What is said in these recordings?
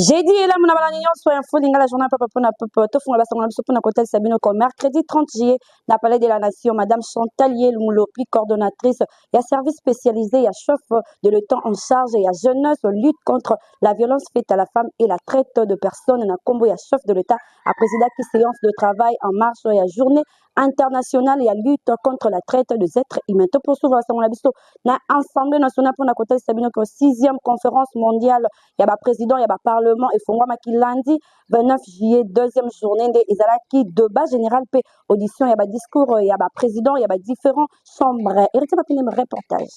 J'ai dit, là, mon abalanion, soit un fou, la journée, papa, tout fond, la seconde, pour côté Sabino, comme mercredi 30 juillet, la Palais de la Nation, Madame Chantalier Lumoulopi, coordonnatrice, il y a service spécialisé, il y a chef de l'État en charge, il y a jeunesse, lutte contre la violence faite à la femme et la traite de personnes, il y a combo, il y a chef de l'État, à président qui séance de travail en marche, il y a journée internationale, il y a lutte contre la traite des êtres humains. Tout pour souvent, on a visto, na Assemblée nationale pour la côté Sabino, que 6e conférence mondiale, il y a président, il y a parlement, et Fongwa Maki lundi 29 juillet, deuxième journée de Izalaki, débat général, puis audition, il y a discours, il y a président, il y a différents chambres. Héritier Papinem, reportage.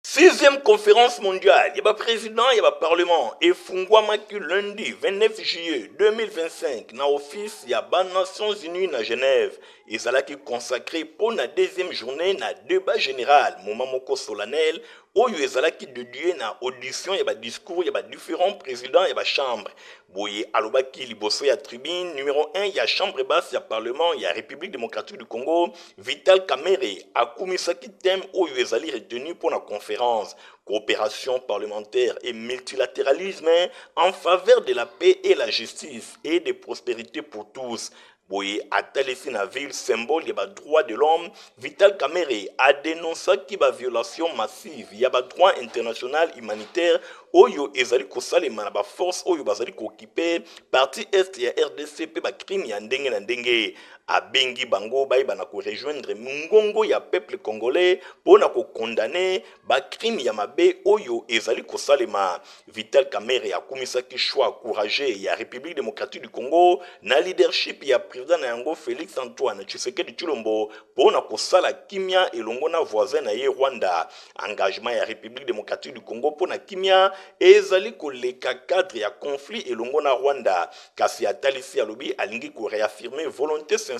6e conférence mondiale, il y a président, il y a parlement. Et Fungwamaki lundi 29 juillet 2025, dans l'office, il y a Nations Unies à Genève. Et ça qui consacré pour la deuxième journée, na débat général, moment moko solennel, où il y a qui dédié na audition, il y a discours, il y a différents présidents, il y a chambre. Boye alobaki liboso ya tribune numéro 1, il y a chambre basse, il y a parlement, il y a République démocratique du Congo, Vital Kamerhe akumisaki thème où il y a retenu pour la conférence coopération parlementaire et multilatéralisme en faveur de la paix et la justice et de prospérité pour tous. Boye atalisi na ville symbole ya droit de l'homme, Vital Kamerhe a dénoncé qu'il y a violation massive ya droit international humanitaire oyo ezali kosalema na force oyo bazali kokipe parti est ya RDC pe crime ya ndenge na ndenge. Abengi bango bayeba na ko rejoindre mungongo ya peuple congolais pona ko condamner ba crime ya mabe oyo ezali kosalema. Vital Kamerhe akumisaki choix courageux ya République démocratique du Congo na leadership ya président na yango Félix Antoine Tshisekedi Tshilombo pona kosala kimia elongo na voisin na ye Rwanda. Engagement ya République démocratique du Congo pona kimia ezali koleka cadre ya conflit elongo na Rwanda. Kasi atalisi alobi alingi ko réaffirmer volonté sincère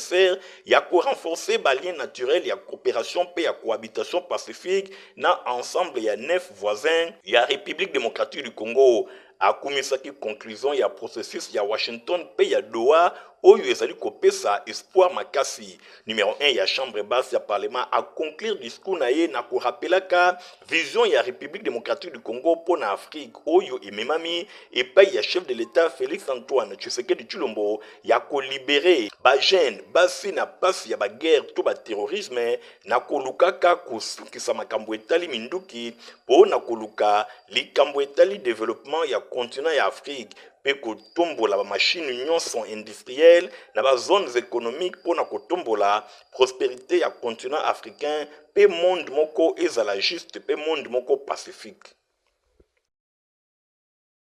ya ko renforcer ba lien naturel ya coopération pe ya cohabitation pacifique na ensemble ya 9 voisins ya République démocratique du Congo. Akumisaki conclusion ya processus ya Washington pe ya Doha oyo ezali kopesa espoir makasi. Numéro 1 ya chambre basse ya parlement a conclure discours na ye na ko rappelaka vision ya République démocratique du Congo pour na Afrique oyo ememami et pa ya chef de l'État Félix Antoine Tshisekedi Tshilombo ya ko libérer ba jeune basi na pasi ya ba guerre to ba terrorisme na kolukaka kusukisa makambo etali minduki po na koluka likambo etali développement ya continent ya Afrique pe kotombola ba machine nyonso industrielle na ba zones économiques pour na kotombola prospérité ya continent africain pe monde moko ezala juste pe monde moko pacifique.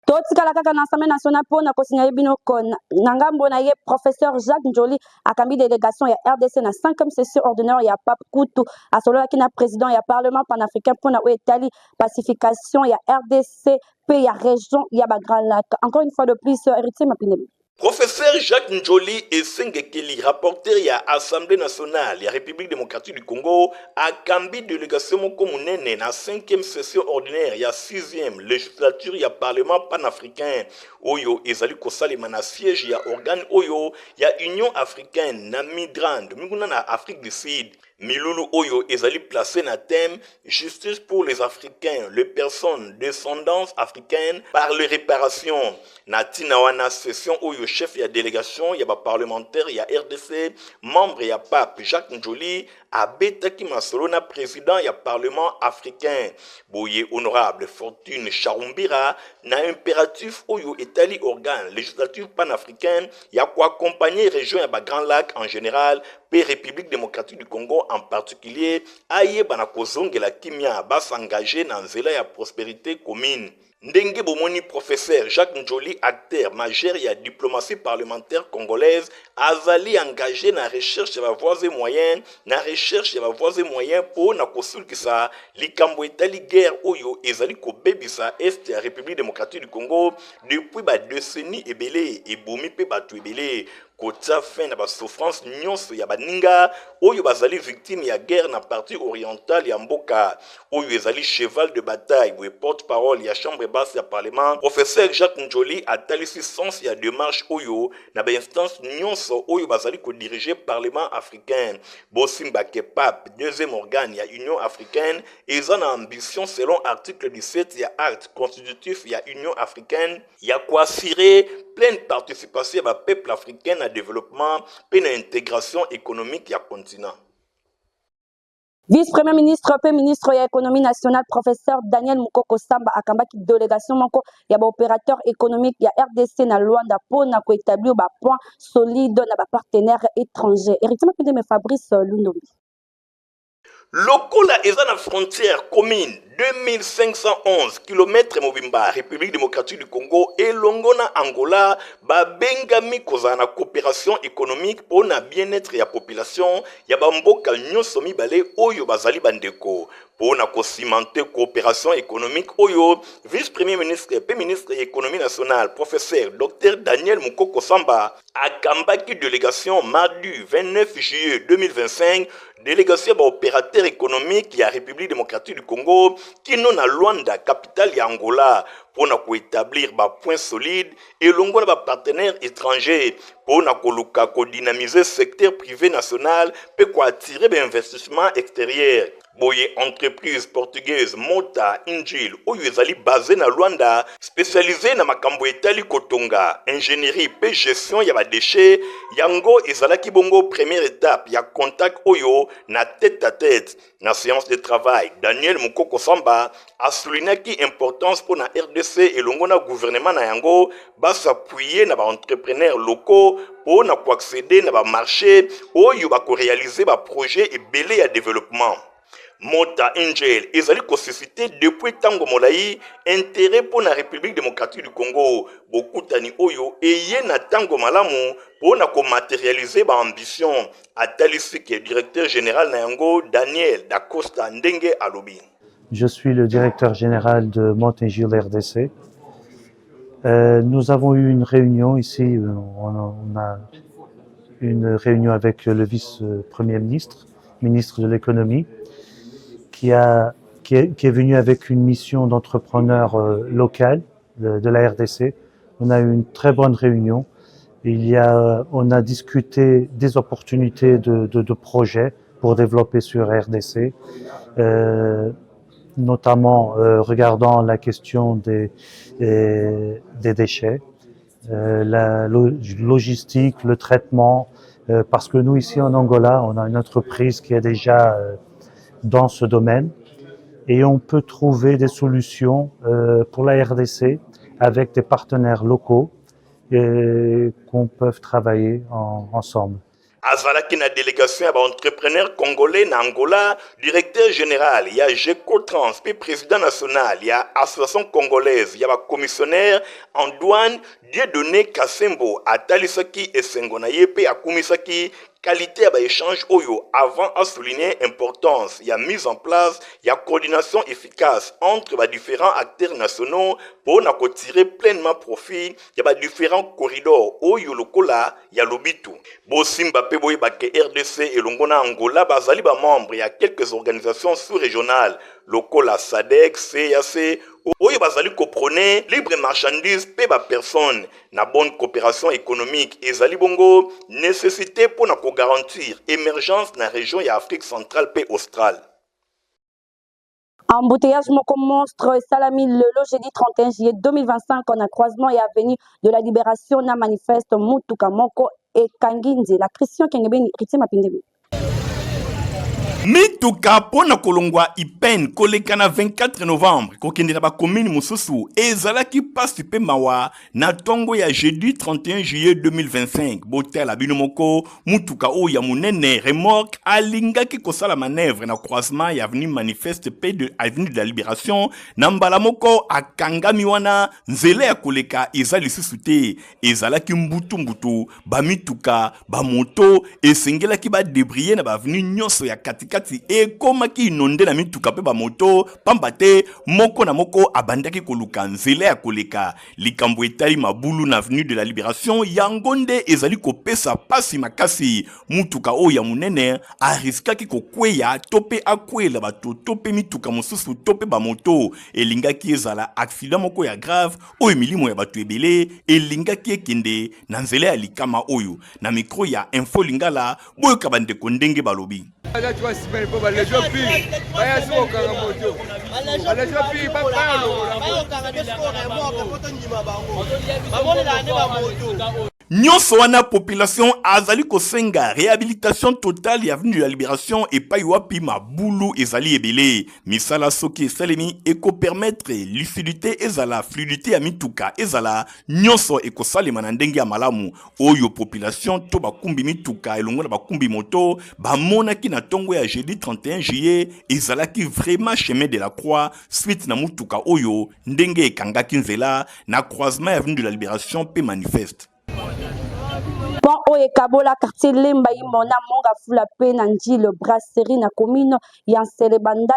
Totikala kaka na Assemblée nationale pour na kosignaler bino kon nangambo na ye professeur Jacques Njoli akambi délégation ya RDC na 5e session ordinaire ya Pape Koutou asolola ki na président ya parlement panafricain pour na etali pacification ya RDC pe ya région ya ba Grand Lac. Encore une fois de plus Héritier Mapine. Professeur Jacques Njoli et Sengekeli, rapporteur ya Assemblée nationale ya République démocratique du Congo, a cambi délégation moko munene na 5e session ordinaire ya 6e législature ya Parlement panafricain. Oyo ezali kosalema na siège ya organe oyo ya Union africaine na Midrand, minguna na Afrique du Sud. Milulu Oyo ezali placé na thème justice pour les Africains, les personnes descendance africaine par les réparations. Na tinawana session Oyo chef ya délégation ya ba parlementaire ya RDC, membre ya Pape Jacques Njoli abetaki masolo na président ya parlement africain. Boye honorable Fortune Charumbira na impératif Oyo etali organe législatif panafricain ya ko accompagner région ya ba Grand Lac en général pe République démocratique du Congo en particulier aye bana kozongela kimia basengagé na nzela ya prospérité commune. Ndenge bomoni professeur Jacques Njoli, acteur majeur ya diplomatie parlementaire congolaise, azali engagé na recherche ya voies et moyens, na recherche ya voies et moyens pour na kosulkisa likambo etali guerre oyo ezali kobebisa est ya République démocratique du Congo depuis ba décennie ebele ebomi pe batu ebele. kotia fin na basouffrance nyonso ya baninga oyo bazali victime ya guerre na partie orientale ya mboka oyo ezali cheval de bataille boye porte-parole ya chambre basse ya parlement professeur Jacques Njoli atalisi sens ya démarche oyo na bainstance nyonso oyo bazali kodirige parlement africain bosimba ke pape deuxième organe ya union africaine eza na ambition selon article 17 ya acte constitutif ya union africaine ya koassurer pleine participation ya peuple africain na développement pe na intégration économique ya continent. Vice-premier ministre pe ministre ya économie nationale professeur Daniel Mukoko Samba akambaki délégation moko ya ba opérateur économique ya RDC na Luanda pour na ko établir ba point solide na ba partenaires étrangers. Eritima Pindeme Fabrice Lundombi. Lokola eza na frontière commune 2511 km mobimba République démocratique du Congo et Longona Angola babengami kozala na coopération économique pour na bien-être ya population ya bamboka nyonso mibale oyo bazali bandeko pour na cimenter coopération économique oyo vice-premier ministre et ministre de l'économie nationale professeur Dr Daniel Mukoko Samba akambaki délégation mardi 29 juillet 2025 délégation ba opérateur économique ya République démocratique du Congo qui non à Luanda capitale ya Angola pour na établir ba point solide et longo na ba partenaires étrangers pour na koluka ko dynamiser secteur privé national pe ko attirer ba investissement extérieur. Boye entreprise portugaise Mota Injil oyo ezali basé na Luanda spécialisé na makambo etali kotonga ingénierie pe gestion ya ba déchets yango ezalaki bongo première étape ya contact oyo na tête à tête na séance de travail Daniel Mukoko Samba a souligné qui importance pour na RDC et longo na gouvernement na yango ba s'appuyer na ba entrepreneurs locaux pour na ko accéder na ba marché oyo ba ko réaliser ba projet et belé ya développement. Mota Angel ezali ko suscité depuis tango molai intérêt pour la République démocratique du Congo bokutani oyo eye na tango malamu pour na ko matérialiser ba ambition atalisi ke directeur général na yango Daniel Dacosta Ndenge alobi. Je suis le directeur général de Mota Angel RDC. Nous avons eu une réunion ici, on a une réunion avec le vice-premier ministre, ministre de l'économie, qui est venu avec une mission d'entrepreneur local de la RDC. On a eu une très bonne réunion. On a discuté des opportunités de projets pour développer sur RDC, notamment regardant la question des déchets, la logistique, le traitement, parce que nous ici en Angola, on a une entreprise qui est déjà dans ce domaine et on peut trouver des solutions pour la RDC avec des partenaires locaux qu'on peut travailler ensemble. Azalaki na délégation à entrepreneur congolais na Angola, directeur général, il y a GECO Trans, puis président national, il y a association congolaise, il y a commissionnaire en douane, Dieudonné Kassembo, Atalisaki et Sengonaye, puis Akumisaki, qualité à échange oyo avant à souligner importance il y a mise en place il y a coordination efficace entre les différents acteurs nationaux pour na tirer pleinement profit il y a différents corridors oyo lokola il y a lobitu bosimba pe boy ba RDC et longona Angola bazali ba membres il y a quelques organisations sous-régionales lokola SADC CAC oyo bazali comprendre libre marchandise pe ba personne na bonne coopération économique ezali bongo nécessité pour na garantir émergence dans la région et Afrique centrale et australe. Embouteillage moko monstre salami le jeudi 31 juillet 2025 on a croisement et avenue de la Libération na manifeste Mutuka moko et Kanginzi la Christian Kengebeni Ritima Pindemi. Mituka pona kolongwa ipen kolekana 24 novembre kokende na ba commune mususu ezalaki pasi pe mawa na tongo ya jeudi 31 juillet 2025 botela bino moko mutuka o ya munene remorque alingaki kosala manœuvre na croisement ya avenue manifeste pe de avenue de la Libération na mbala moko akangami wana nzela ya koleka ezali lisusu te ezalaki mbutu ba mituka ba moto esengelaki ba débrayer na ba avenue nyonso ya katika katikati ekomaki inonde na mituka pe ba moto pamba te moko na moko abandaki koluka nzela ya koleka likambo etali mabulu na avenue de la Libération yango nde ezali kopesa pasi makasi mutuka oyo ya munene ariskaki kokweya tope akwela bato tope mituka mosusu tope ba moto elingaki ezala accident moko ya grave oyo milimo ya bato ebele elingaki ekende na nzela ya likama oyo na micro ya Info Lingala boyo kabandeko ndenge balobi nyonso wana population azali kosenga réhabilitation totale ya avenue de la Libération et pa wapi mabulu ezali ebele misala soki esalemi eko permettre lucidité ezala fluidité ya mituka ezala nyonso ekosalema na ndenge ya malamu oyo population to bakumbi mituka elongo na bakumbi moto bamonaki na tongo ya jeudi 31 juillet ezalaki vraiment chemin de la croix suite na mutuka oyo ndenge ekangaki nzela na croisement ya avenue de la Libération pe manifeste. Bon, oye kabola quartier lemba imona monga fula pe na njilo brasserie na commune ya Nselebanda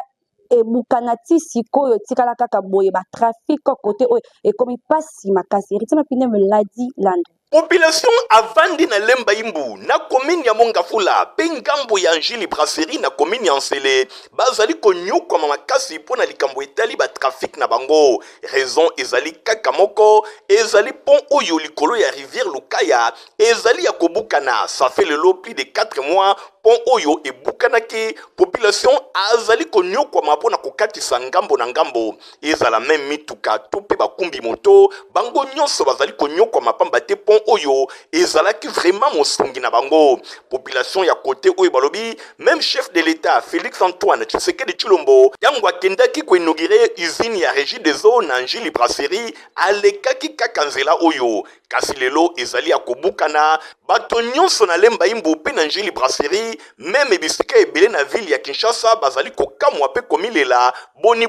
e bukanati sikoyo tikala kaka boye ba trafic côté oye e komi pasi makasi ritima pine meladi land. Population avandi na lemba imbu na commune ya Mongafula pe ngambo ya njili brasserie na commune ya Nsele bazali konyokwa makasi pona likambo etali ba trafic na bango raison ezali kaka moko ezali pont oyo likolo ya rivière Lukaya ezali ya kobukana ça fait le plus de 4 mois pont oyo ebukanaki population azali konyokwa mapona kokatisa ngambo na ngambo ezala même mituka tope bakumbi moto bango nyonso bazali konyokwa mapamba te pont oyo ezalaki vraiment mosungi na bango population ya côté oyo balobi même chef de l'état Félix Antoine Tshisekedi Tshilombo yango akendaki ko inaugurer usine ya Régie des eaux na Njili brasserie alekaki kaka nzela oyo kasi lelo ezali ya kobukana bato nyonso na lemba imbu pe na Njili brasserie même ebisika ebele na ville ya Kinshasa bazali kokamwa pe komilela boni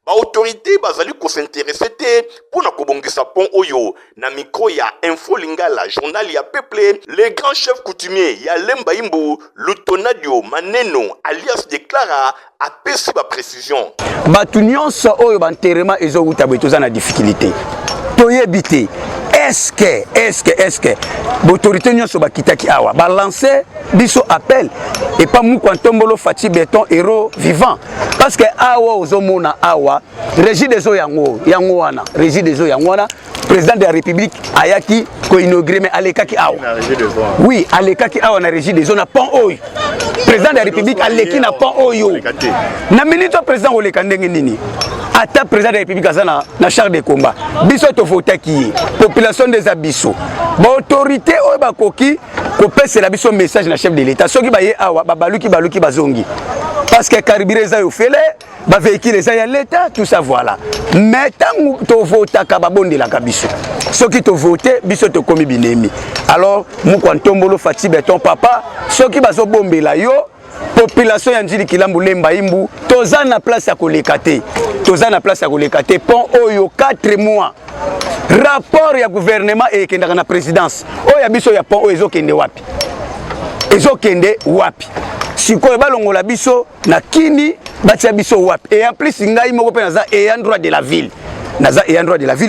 ba autorité bazali ko s'intéresser te pona kobongisa pont oyo na micro ya Info Lingala journal ya peuple le grand chef coutumier ya lemba imbu Lutonadio Maneno alias Déclara apesi ba précision bato nyonso oyo banterema ezowuta betoza na difficulté toyebite est-ce que l'autorité nyonso bakitaki awa balancer biso appel et pas mu kwantombolo fati béton héros vivant parce que awa ozomona awa régie des eaux yango wana régie des eaux yango wana président de la république ayaki ko inaugurer mais alekaki awa oui alekaki awa na régie des eaux na pont oyo président de la république aleki na pont oyo na minute président oleka ndenge nini ata président de la république azana na char de combat biso to votaki population des abisso ba autorité oyo bakoki ko pesa biso message na chef de l'état soki baye awa baluki bazongi parce que carburant za yo fele ba véhicule za ya l'état tout ça voilà mais tant to votaka babondela kabiso soki to voter biso to komi binemi alors mu kwantombolo fati béton papa soki bazo bombela yo population ya Njili Kilambu lemba imbu toza na place ya koleka te pont oyo 4 mois rapport ya gouvernement ekendaka na présidence oyo biso ya pont oyo ezokende wapi sikoyo balongola biso na kini batia biso wapi et en plus ngai moko pe naza ayant droit de la ville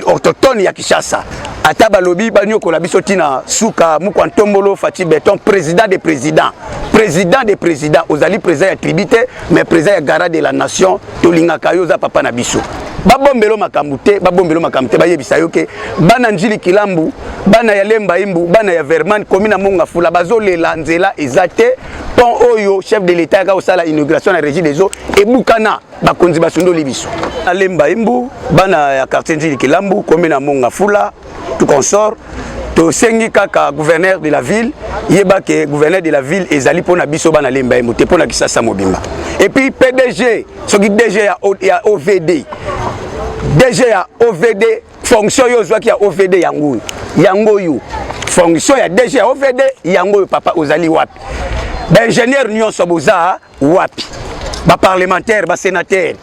autochtone ya Kinshasa ata balobi banyokola biso tina suka mukwantombolo fati béton président des présidents ozali président ya tribité mais président ya garant de la nation tolingaka yo za papa na biso babombelo makambu te bayebisa yo ke bana Njili Kilambu bana ya lemba imbu bana ya Verman komina Mongafula bazolela nzela ezate pont oyo chef de l'état ka osala inauguration na régie des eaux ebukana bakonzi basundoli biso na lemba imbu bana ya quartier Njili Kilambu komina Mongafula tout consort to sengi kaka gouverneur de la ville yeba ke gouverneur de la ville ezali pona biso bana lemba imbu te pona Kisasa Mobimba et puis PDG soki DG ya OVD fonction yo zwaki ya OVD yango yo fonction ya DG ya OVD yango yo papa ozali wapi ba ingénieur nyonso boza wapi ba parlementaire ba sénateur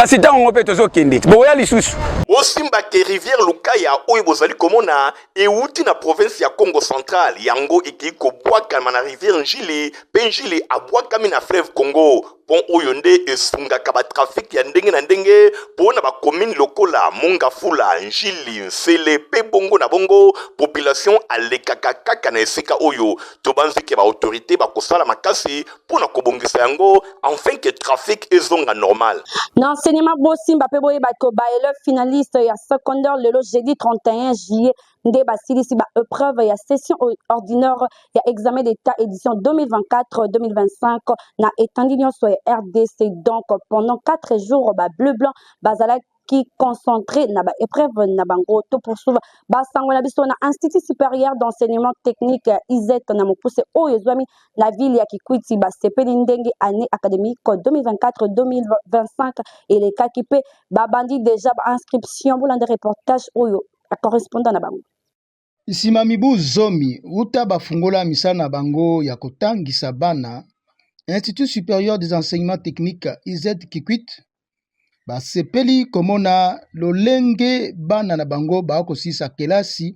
kasi ntango mpe tozokende boya lisusu osimba ke rivière lukaya oyo bozali komona euti na province ya Congo central yango ekei kobwakama na rivière njili mpe njili abwakami na fleuve Congo pont oyo nde esungaka batrafik ya ndenge na ndenge mpo na bakomine lokola Mongafula njili nsele mpe bongo na bongo population alekaka kaka na esika oyo tobanziki baautorité bakosala makasi mpo na kobongisa yango afin que trafic ezonga normal. Na enseignement bosimba pe boye bato ba élève finaliste ya secondaire lelo jeudi 31 juillet nde basilisi ba épreuve ya session ordinaire ya examen d'état édition 2024-2025 na étendue nyonso ya RDC. Donc pendant 4 jours ba bleu blanc bazala qui concentré na ba épreuve na bango to poursuivre basango na biso na institut supérieur d'enseignement technique ISET na mopuse oyo ezwami na ville ya Kikwiti basepeli ndenge année académique 2024-2025 et les cas qui pe babandi déjà ba inscription bolanda reportage oyo a correspondant na bango nsima mibu zomi uta bafungola misana bango ya kotangisa bana institut supérieur des enseignements techniques ISET Kikwiti basepeli komona lolenge bana na bango bakosisa kelasi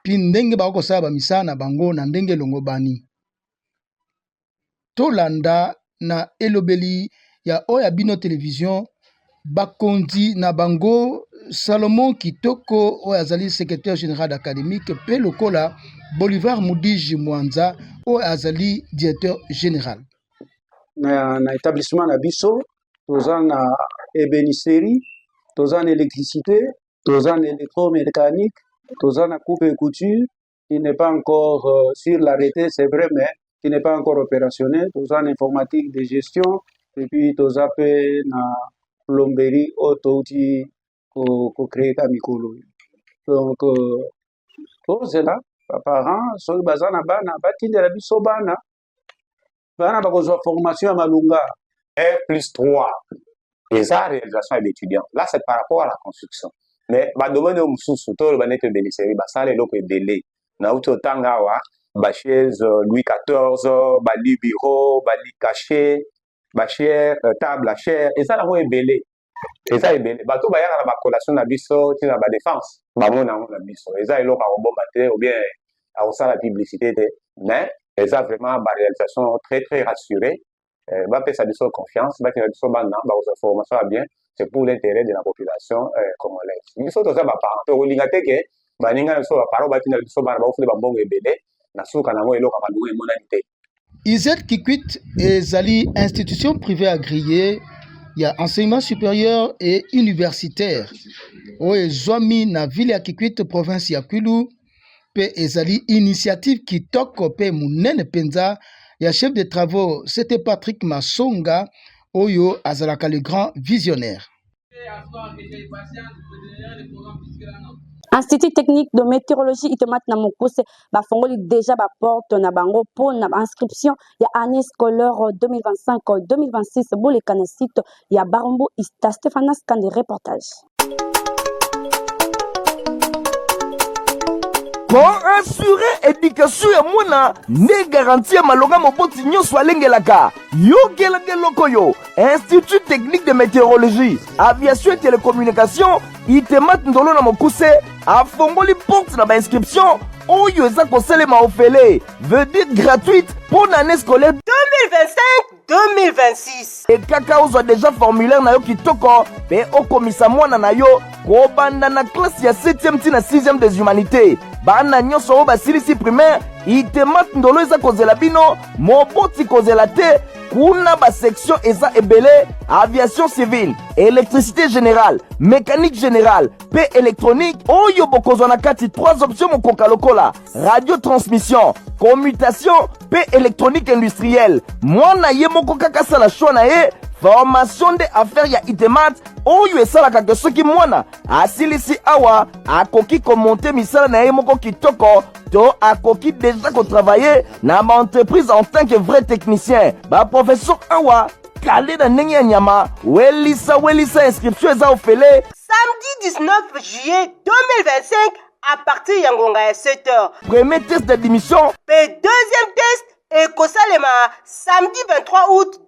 pi ndenge bakosala bamisala na bango na ndenge longo bani tolanda na elobeli ya oya bino television bakonzi na bango Salomon Kitoko oyo azali secrétaire général académique pe lokola Bolivar Mudiji Mwanza oyo azali directeur général na établissement na biso toza na ébénisterie, toza na électricité, toza na électromécanique, toza na coupe et couture, qui n'est pas encore sur l'arrêté, c'est vrai, mais qui n'est pas encore opérationnel, toza na informatique de gestion, et puis toza pe na plomberie auto-outil ko créer kamikolo. Donc, tozela, parents, soki baza na bana, batindela biso bana bakozwa formation ya malunga. R+3. Et ça, réalisation d'étudiants. Là, c'est par rapport à la construction. Mais, bah, domaine où sous tout le bannet de bénéficiaire, bah, ça, les locaux est belé. Na auto tangawa, bah, chaise Louis XIV, bah, lit bureau, bah, lit caché, bah, chair, table à chair. Et ça, là, est belé. Et ça, est belé. Bah, tout, bah, y a la collation na biso, tu na, bah, défense. Bah, mon na biso. Et ça, il y a un bon matin, ou bien, à ça, la publicité, mais, et ça, vraiment, bah, réalisation très, très rassurée. Va faire sa confiance, va faire sa formation bien, c'est pour l'intérêt de la population congolaise. Nous sommes tous les parents. Nous avons dit que baninga so parents va tenir so ba ofule ba mbongo ebele na suka na mo elo ka bandu monalité. ISET Kikwit ezali institution privée agréée ya enseignement supérieur et universitaire. Oyo zwami na ville ya Kikwit province ya Kwilu pe ezali initiative kitoko pe munene penza. Le chef de travaux, c'était Patrick Masonga, Oyo Azalaka le grand visionnaire. Institut technique de météorologie itemat na mokuse ba fongoli déjà ba porte na bango pour na inscription ya année scolaire 2025-2026 pour les canasites ya Barombo Ista Stéphanas Kande reportage. Pour assurer éducation ya mwana ne garantir malonga moboti nyonso alengelaka yogelenge lokoyo Institut technique de météorologie aviation et télécommunication itemat ndolo na mokuse afongoli porte na ba inscription oyo eza kosalema ofele veut dire gratuite pour l'année scolaire 2025-2026 et kaka ozwa déjà formulaire na yo kitoko pe okomisa mwana na yo kobanda na classe ya 7e ti na 6e des humanités bana nyonso oyo basilisi primaire itemat ndolo eza kozela bino moboti kozela te kuna basection eza ebele aviation civile électricité générale mécanique générale pe électronique oyo bokozwa na kati 3 options mokoka lokola radio transmission commutation pe électronique industrielle mwana ye moko kaka sala choix na ye formation de affaires ya itemat oyo esalaka ke soki mwana asilisi awa akoki komonte misala na ye moko kitoko to akoki déjà kotravailler na entreprise en tant que vrai technicien baprofesseur awa kale na ndenge ya nyama welisa inscription eza ofele samedi 19 juillet 2025 à partir ya ngonga ya 7h. Premier test d'admission Pe deuxième test et Kosalema samedi 23 août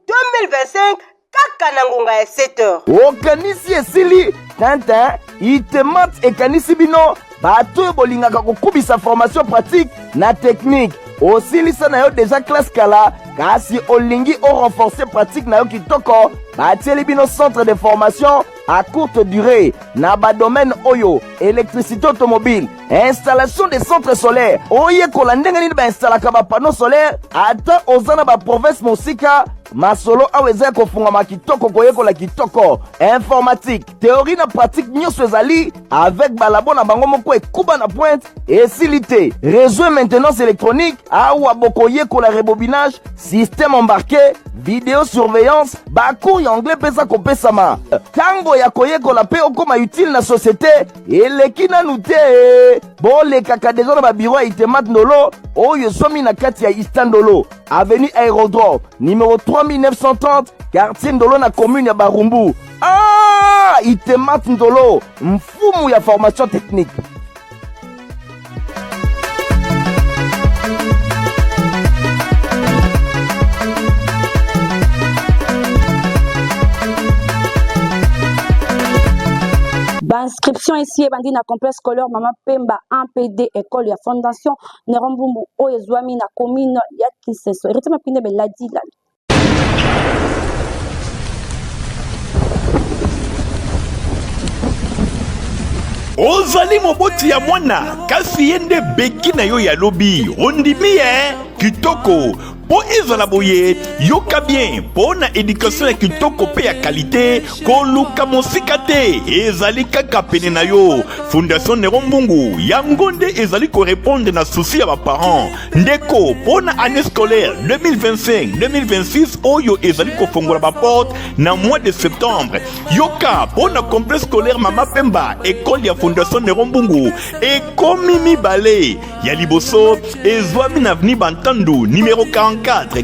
2025 kaka na ngonga ya 7h. okanisi esili tintin itemat ekanisi bino bato oyo bolingaka kokubisa formation pratique na technique osilisa na yo deja classe kala kasi olingi renforcer pratique na yo kitoko batieli bino centre de formation à courte durée na badomaine oyo électricité automobile installation des centres solaires oyekola ndenge nini bainstallaka bapanneau solaire ata oza na baprovince mosika masolo awa eza ya kofungama kitoko koyekola kitoko informatique théorie na pratique nyonso ezali avec balabo na bango moko ekuba na pointe esili te réseau et maintenance électronique awa bokoyekola rebobinage système embarqué vidéosurveillance bacours ya anglais mpenza kopesama ntango ya koyekola mpe okoma utile na société eleki nanu te bolekaka deja na babiro ya itemat ndolo oyo ezomi na kati ya istandolo avenue aérodrome numéro 3930 quartier ndolo na commune ya barumbu itemat ndolo mfumu ya formation technique. Inscription ici ebandi na complexe scolaire Mama Pemba 1PD école ya fondation Nerombumbu oyo ezwami na commune ya Kiseso erite mapinde beladi la ozali moboti ya mwana kasi yende beki na yo ya lobi ondimi kitoko po ezala boye yoka bien po na éducation ya kitoko pe ya qualité koluka mosika te ezali kaka pene na yo fondation Nerombungu yango nde ezali korépondre na souci ya baparents ndeko po na année scolaire 2025-2026 oyo ezali kofongola baporte na mois de septembre yoka po na complexe scolaire Mama Pemba école ya fondation Nerombungu ekomi mibale ya liboso ezwami na avenue Bantandu numéro 44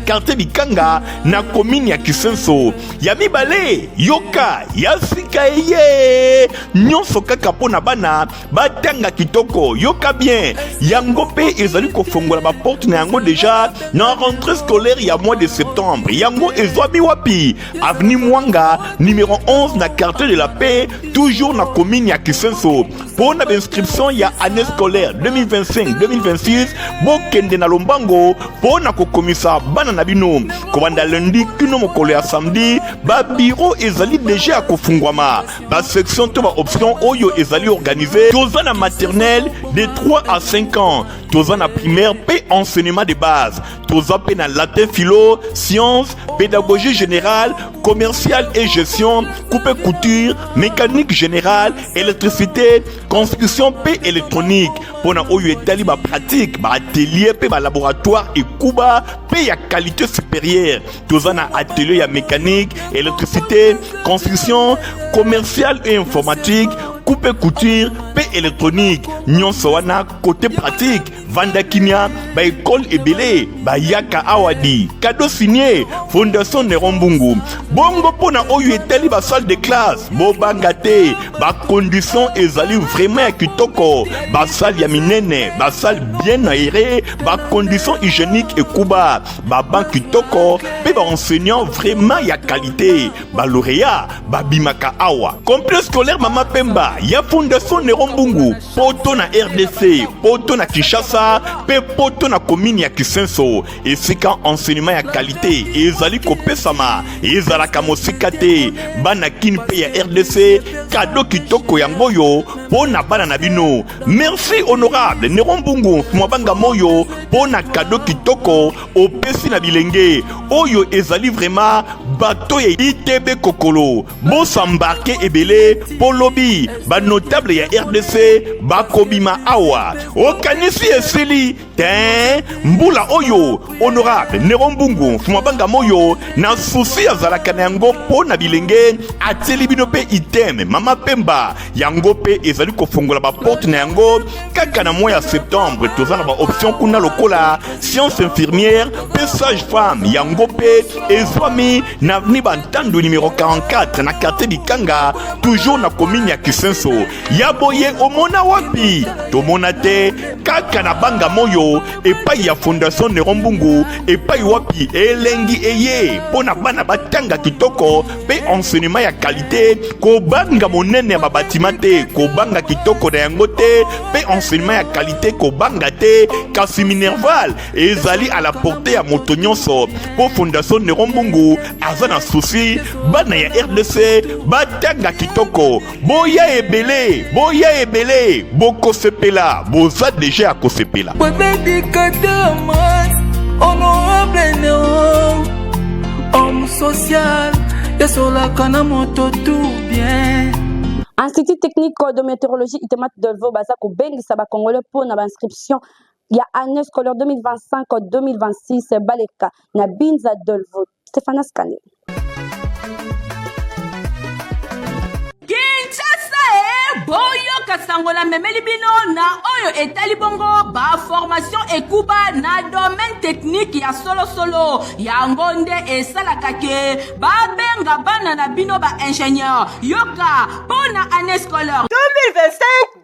quartier Bikanga na commune ya Kisenso ya mibale yoka ya sika eye nyonso kaka pona bana batanga kitoko yoka bien yango pe ezali kofongola ba porte na yango déjà na rentrée scolaire ya mois de septembre yango ezwami wapi avenue Mwanga numéro 11 na quartier de la paix toujours na commune ya Kisenso pona inscription ya année scolaire 2025-2026 bokende na Lombango pona kokomisa bana na bino kobanda lundi kino mokolo ya samedi ba bureau ezali déjà kofungwama ba section to ba option oyo ezali organisé toza na maternelle de 3 à 5 ans toza na primaire pe enseignement de base toza pe na latin philo sciences pédagogie générale commerciale et gestion coupe couture mécanique générale électricité construction pe électronique pona oyo etali ba pratique ba atelier pe ba laboratoire et kuba pe ya qualité supérieure toza na atelier ya mécanique électricité construction commerciale et informatique coupe couture pe électronique nyonso wana côté pratique Vandakinia ba école ebele ba yaka awadi cadeau signé fondation Nerombungu bongo pona oyo etali ba salle de classe bo bangate ba condition ezali vraiment ya kitoko ba salle ya minene ba salle bien aérée ba condition hygiénique et kuba ba banc kitoko pe ba enseignant vraiment ya qualité ba lauréat ba bimaka awa complexe scolaire Mama Pemba ya fondation Nerombungu poto na RDC poto na Kinshasa pe poto na commune ya Kisenso esika enseignement ya qualité ezali kopesama ezalaka mosika te bana kini pe ya RDC cadeau kitoko yango yo pona bana na bino merci honorable Nerombungu mwabanga moyo pona cadeau kitoko opesi na bilenge oyo ezali vraiment bato ya ITB kokolo bosambarke ebele polobi ba notable ya RDC bakobima awa okanisi esili ten mbula oyo honorable Nerombungu mwabanga moyo na souci azalaka na yango pona bilenge ateli bino pe item Mama Pemba yango pe ezali kofongola ba porte na yango kaka na mois ya septembre toza na ba option kuna lokola science infirmière pe sage femme yango pe ezwami na avenue Bantandu numéro 44 na quartier Bikanga toujours na commune ya Kisenso ya boye omona wapi tomona te kaka na banga moyo nyonso epai ya fondation Nerombungu epai wapi elengi eye pona bana batanga kitoko pe enseignement ya qualité kobanga monene ya babatima te kobanga kitoko na yango te pe enseignement ya qualité kobanga te kasi Minerval ezali à la portée ya moto nyonso po fondation Nerombungu aza na souci bana ya RDC batanga kitoko boya ebele boko sepela boza déjà à kosepela honorable homme social et sur la kanamoto tout bien. Institut technique de météorologie itemat Delvaux bazako bengisa ba congolais pour na inscription il y a année scolaire 2025-2026 baleka na Binza Delvaux. Stéphane Ascani. Boyo kasangola memeli bino na oyo etali bongo ba formation ekuba na domaine technique ya solo ya ngonde esalaka ke ba benga bana na bino ba ingénieur yoka pona année scolaire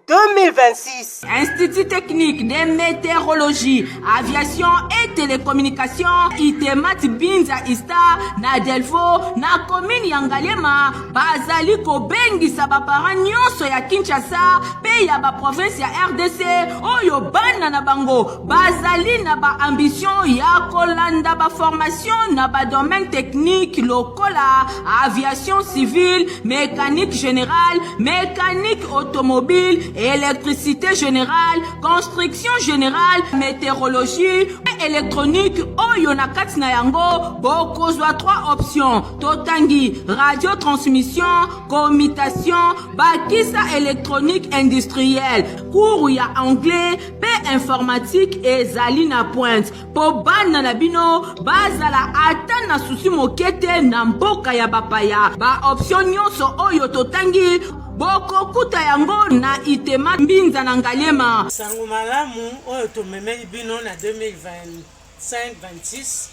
2025-2026. Institut technique de météorologie, aviation et télécommunications itemat Binza Ista na Delvaux na commune ya Ngaliema bazali ko bengisa ba parents nyonso ya Kinshasa pe ya ba province ya RDC oyo bana na bango bazali na ba ambition ya kolanda ba formation na ba domaine technique lokola aviation civile, mécanique générale, mécanique automobile, électricité générale, construction générale, météorologie et électronique oyo na kati na yango bokozwa 3 options totangi radiotransmission, commutation, bakisa électronique industrielle, cours ya anglais pe informatique ezali na pointe po bana na bino bazala ata na susi mokete na mboka ya bapaya ba option nyonso oyo totangi boko kuta yango na itema Binza na Ngaliema. Sango malamu oyo tomemeli bino na 2025-26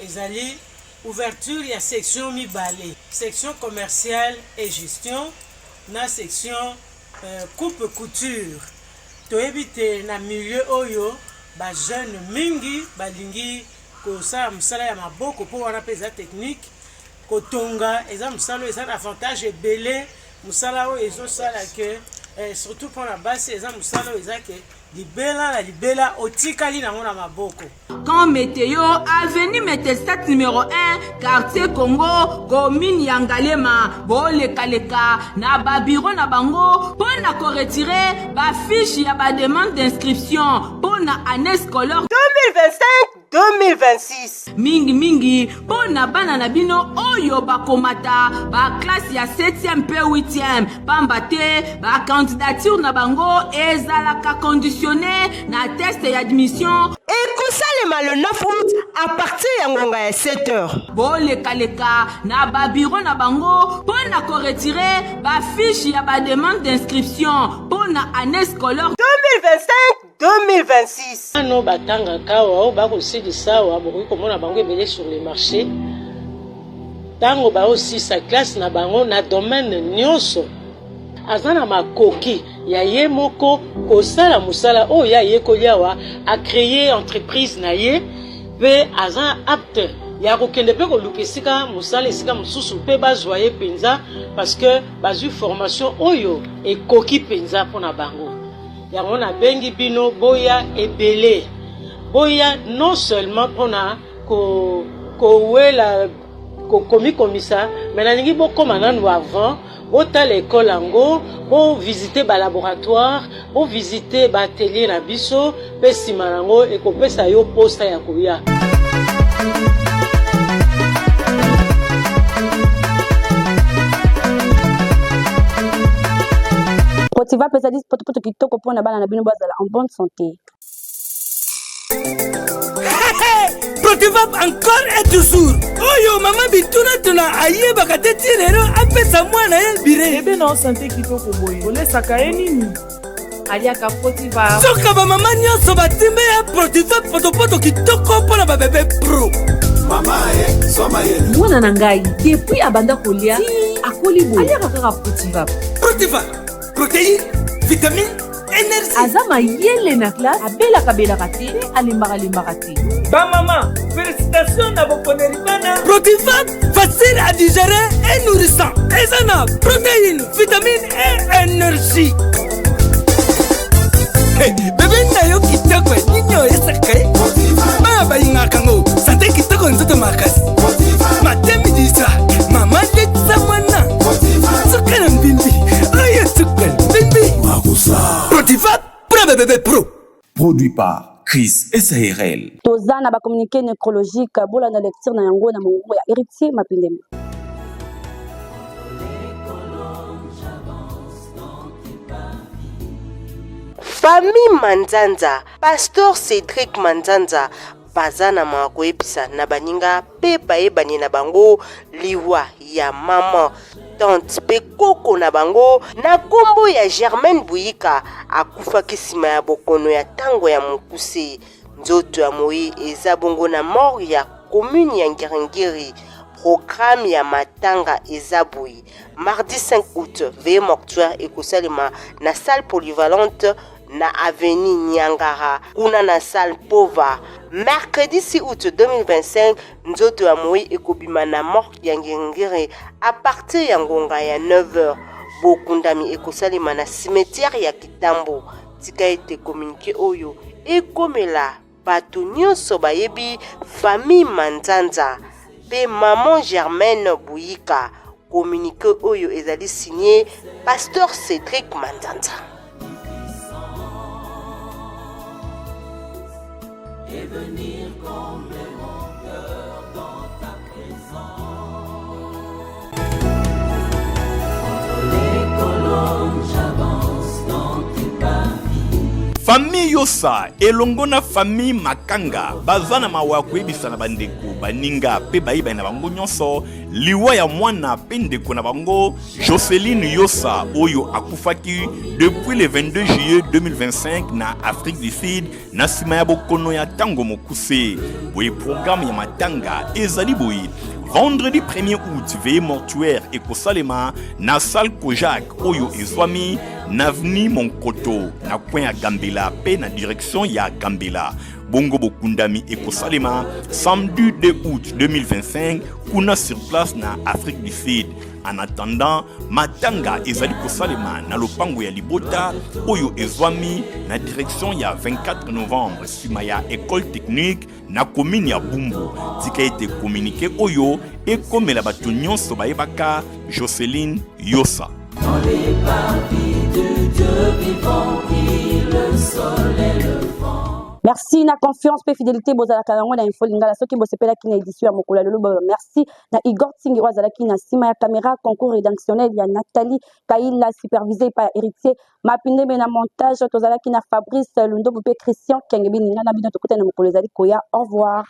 ezali ouverture ya section mibale, section commerciale et gestion na section coupe couture. Toyebite na milieu oyo ba jeune mingi balingi kosala musala ya maboko po wana peza technique kotonga eza musala eza avantage ebele musala oyo ezosala ke surtout pour la base eza musala oyo eza ke libela otikali nango na maboko. Quand météo avenue Metelstat numéro 1 quartier Congo commune ya Ngaliema bolekaleka na ba bureau na bango pona ko retirer ba fiche ya ba demande d'inscription pona année scolaire 2025-2026. mingi pona bana na bino oyo bakomata ba classe ya 7e pe 8e pamba te ba candidature na bango ezalaka conditionné na test d'admission ekosalema le 9 août à partir ya ngonga ya 7h. bolekaleka na ba bureau na bango pona ko retirer ba fiche ya ba demande d'inscription pona année scolaire 2025-2026. Ano batanga kawa bakosilisa wa bokoki komona bango ebele sur le marché tango aussi sa classe na bango na domaine nyonso aza na makoki ya ye moko kosala musala oyo ya ye koliawa a créer entreprise na ye pe aza apte ya kokende pe koluka esika musala esika mosusu pe bazwa ye penza parce que bazwi formation oyo ekoki penza mpona bango yango na bengi bino boya ebele boya non seulement mpona kowela komi komisa mais nalingi bokoma nanu avant botala ekole yango bovisite balaboratoire bovisite baatelier na biso mpe nsima nango ekopesa yo posta ya koya. Protiva pesa poto kitoko pona bana na bino bazala en bonne santé. Protivap encore et toujours. Oyo mama bituna tuna ayeba kateti lero apesa mwana ye bire. Ebe na santé kitoko boye. Olesaka ye nini? Aliaka Protivap. Soka ba mama nyonso batimbe ya Protivap poto kitoko pona ba bébé pro. Mama soma ye. Mwana na ngai depuis abanda kolia akoli boye. Aliaka kaka Protivap. Protivap. Protéines, vitamines énergie aza mayele na classe abelaka te alembaka te. bamama félicitation na bokoneli bana. Protivap facile à digérer et nourrissant eza na protéine vitamine et énergie. Bébé na yo kitoko ninyo esaka baya bayingaka ngo sante kitoko nzoto makasi matemi disa mama letisa mwana sukana mbimbi oyo sukana mbimbi wakusa Protivap pro bébé pro produit par Chris SARL. toza na bacommuniqué nécrologique bola na lecture na yango na mongongo ya héritier mapindemi. Famille Manzanza, Pasteur Cédric Manzanza, bazana makoyebisa na baninga pe bayebani na bango liwa ya mama tante pe koko na bango na kombo ya Germaine Buyika akufaki nsima ya bokono ya tango ya mokuse. Nzoto ya moi eza bongo na morgue ya commune ya Ngirengiri. Programme ya matanga eza boyi mardi 5 août veille mortuaire ekosalema na salle polyvalente na avenue Nyangara kuna na salle Pova. Mercredi 6 août 2025 nzoto ya moi ekobima na morgue ya Ngirengiri à partir ya ngonga ya 9h. Bokundami ekosalema na cimetière ya Kitambo. Tika ete communiqué oyo ekomela bato nyonso bayebi famille Manzanza pe maman Germaine Buyika. Communiqué oyo ezali signé Pasteur Cédric Manzanza. Et venir combler mon cœur dans ta présence. Entre les colonnes, j'avance dans tes parvis. Famille Yosa elongo na famille Makanga bazana mawa koyebisa na bandeko baninga pe bayiba na bango nyonso liwa ya mwana pe ndeko na bango Jocelyne Yosa oyo akufaki depuis le 22 juillet 2025 na Afrique du Sud na sima ya bokono ya tango mokuse. Boye programme ya matanga ezali boye vendredi 1er août veille mortuaire ekosalema na salle Kojak oyo ezwami na avenue Monkoto na coin ya Gambela pe na direction ya Gambela. Bongo bokundami ekosalema samedi 2 août 2025 kuna sur place na Afrique du Sud. En attendant, matanga ezali kosalema na lopango ya Libota oyo ezwami na direction ya 24 novembre sima ya école technique na commune ya Bumbu. Tika ete communiqué oyo ekomela bato nyonso bayebaka Jocelyne Yosa. Dans les parvis de Dieu vivant brille le soleil et le vent. Merci na confiance pe fidélité bozala kalango na info lingala soki bosepela ki na édition ya mokolo lelo merci na Igor Tingi wazala ki na sima ya caméra concours rédactionnel ya Nathalie Kaila supervisé par héritier mapinde na montage tozala ki na Fabrice Lundo pe Christian Kengebi ninga na bino tokutana na mokolo ezali koya au revoir.